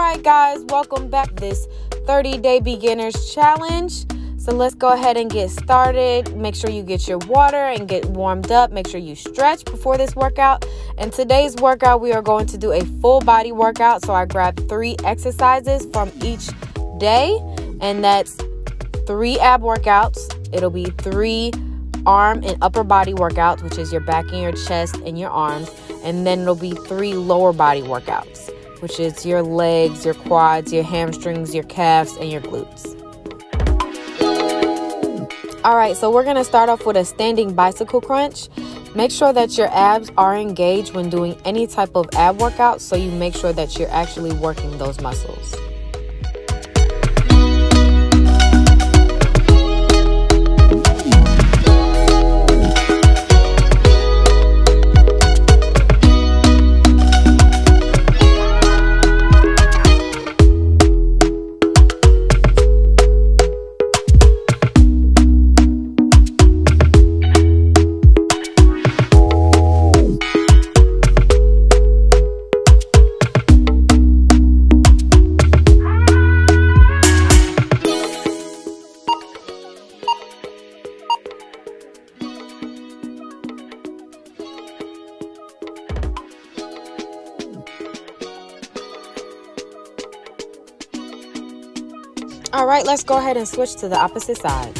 right, guys, welcome back to this 30-day beginners challenge. So let's go ahead and get started. Make sure you get your water and get warmed up. Make sure you stretch before this workout. In today's workout, we are going to do a full body workout. So I grabbed 3 exercises from each day, and that's 3 ab workouts. It'll be 3 arm and upper body workouts, which is your back and your chest and your arms. And then it'll be 3 lower body workouts, which is your legs, your quads, your hamstrings, your calves, and your glutes. All right, so we're gonna start off with a standing bicycle crunch. Make sure that your abs are engaged when doing any type of ab workout, so you make sure that you're actually working those muscles. All right, let's go ahead and switch to the opposite side.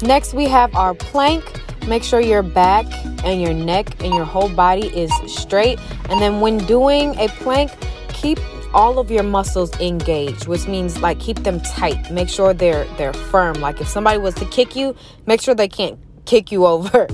Next, we have our plank. Make sure your back and your neck and your whole body is straight. And then when doing a plank, keep all of your muscles engaged, which means like keep them tight. Make sure they're firm. Like if somebody was to kick you, make sure they can't kick you over.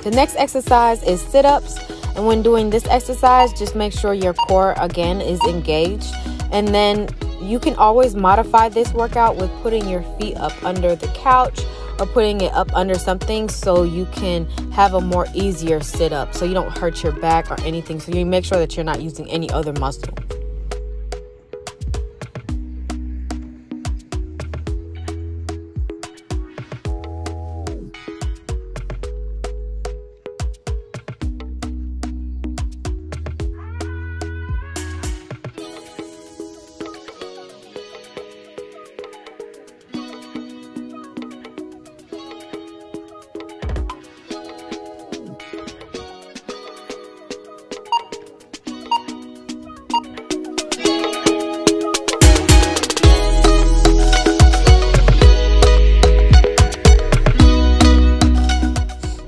The next exercise is sit-ups, and when doing this exercise, just make sure your core again is engaged. And then you can always modify this workout with putting your feet up under the couch or putting it up under something, so you can have a more easier sit-up so you don't hurt your back or anything. So you make sure that you're not using any other muscle.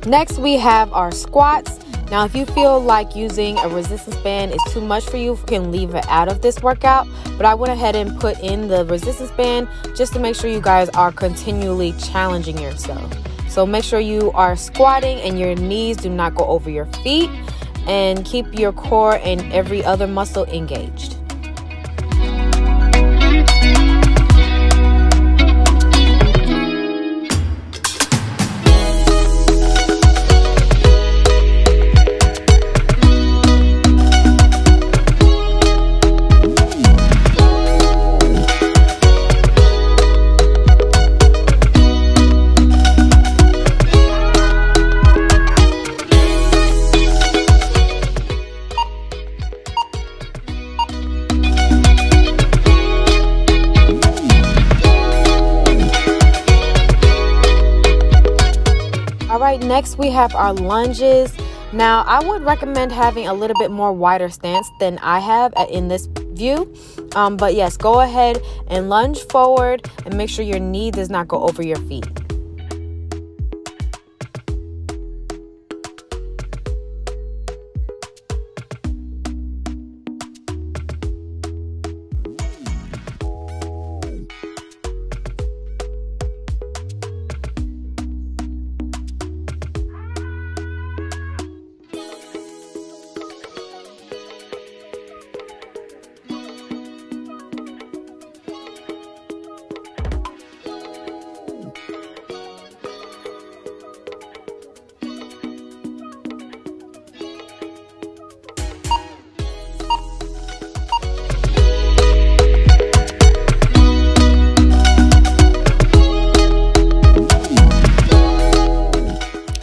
Next, we have our squats. Now, if you feel like using a resistance band is too much for you can leave it out of this workout. But I went ahead and put in the resistance band just to make sure you guys are continually challenging yourself. So make sure you are squatting and your knees do not go over your feet, and keep your core and every other muscle engaged. All right, next we have our lunges. Now, I would recommend having a little bit more wider stance than I have in this view. But yes, go ahead and lunge forward and make sure your knee does not go over your feet.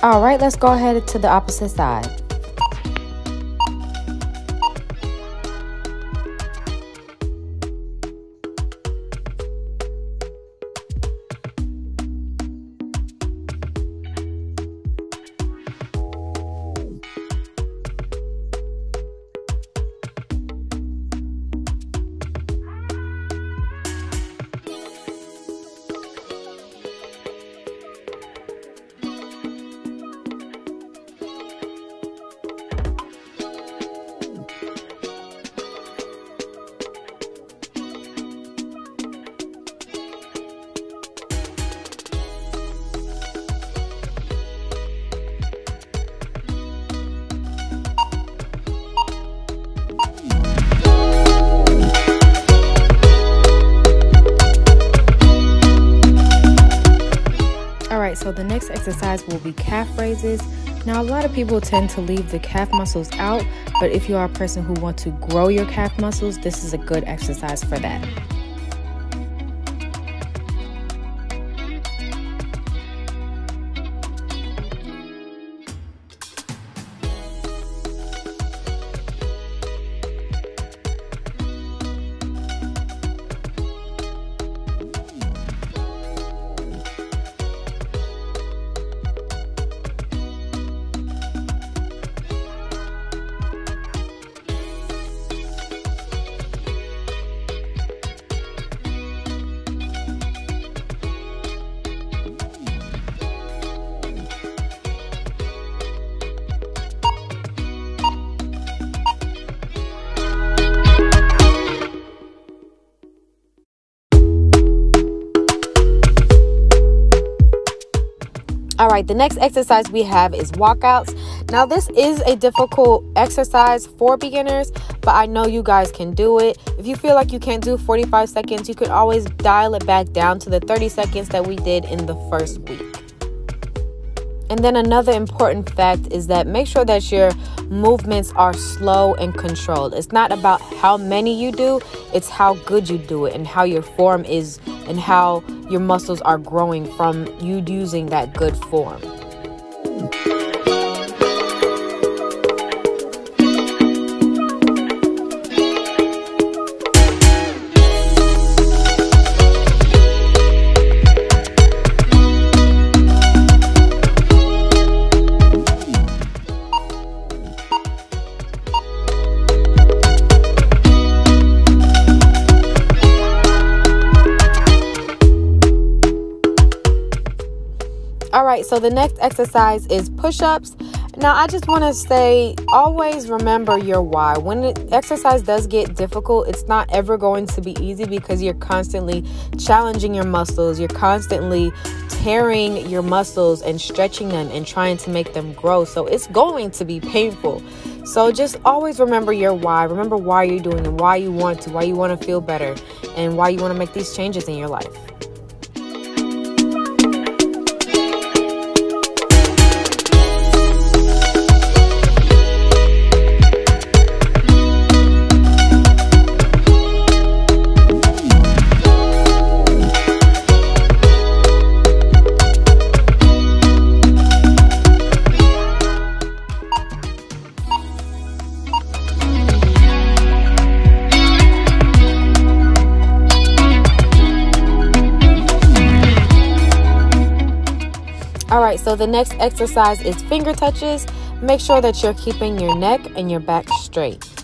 All right, let's go ahead to the opposite side. So the next exercise will be calf raises. Now, a lot of people tend to leave the calf muscles out, but if you are a person who wants to grow your calf muscles, this is a good exercise for that. All right, the next exercise we have is walkouts. Now, this is a difficult exercise for beginners, but I know you guys can do it. If you feel like you can't do 45 seconds, you can always dial it back down to the 30 seconds that we did in the first week. And then another important fact is that make sure that your movements are slow and controlled. It's not about how many you do, it's how good you do it and how your form is and how your muscles are growing from you using that good form. All right, so the next exercise is push-ups. Now, I just want to say, always remember your why. When the exercise does get difficult, it's not ever going to be easy because you're constantly challenging your muscles. You're constantly tearing your muscles and stretching them and trying to make them grow. So it's going to be painful. So just always remember your why. Remember why you're doing it, why you want to feel better, and why you want to make these changes in your life. so the next exercise is finger touches. Make sure that you're keeping your neck and your back straight.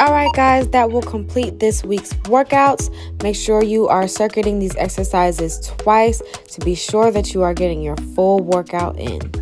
Alright guys, that will complete this week's workouts. Make sure you are circuiting these exercises twice to be sure that you are getting your full workout in.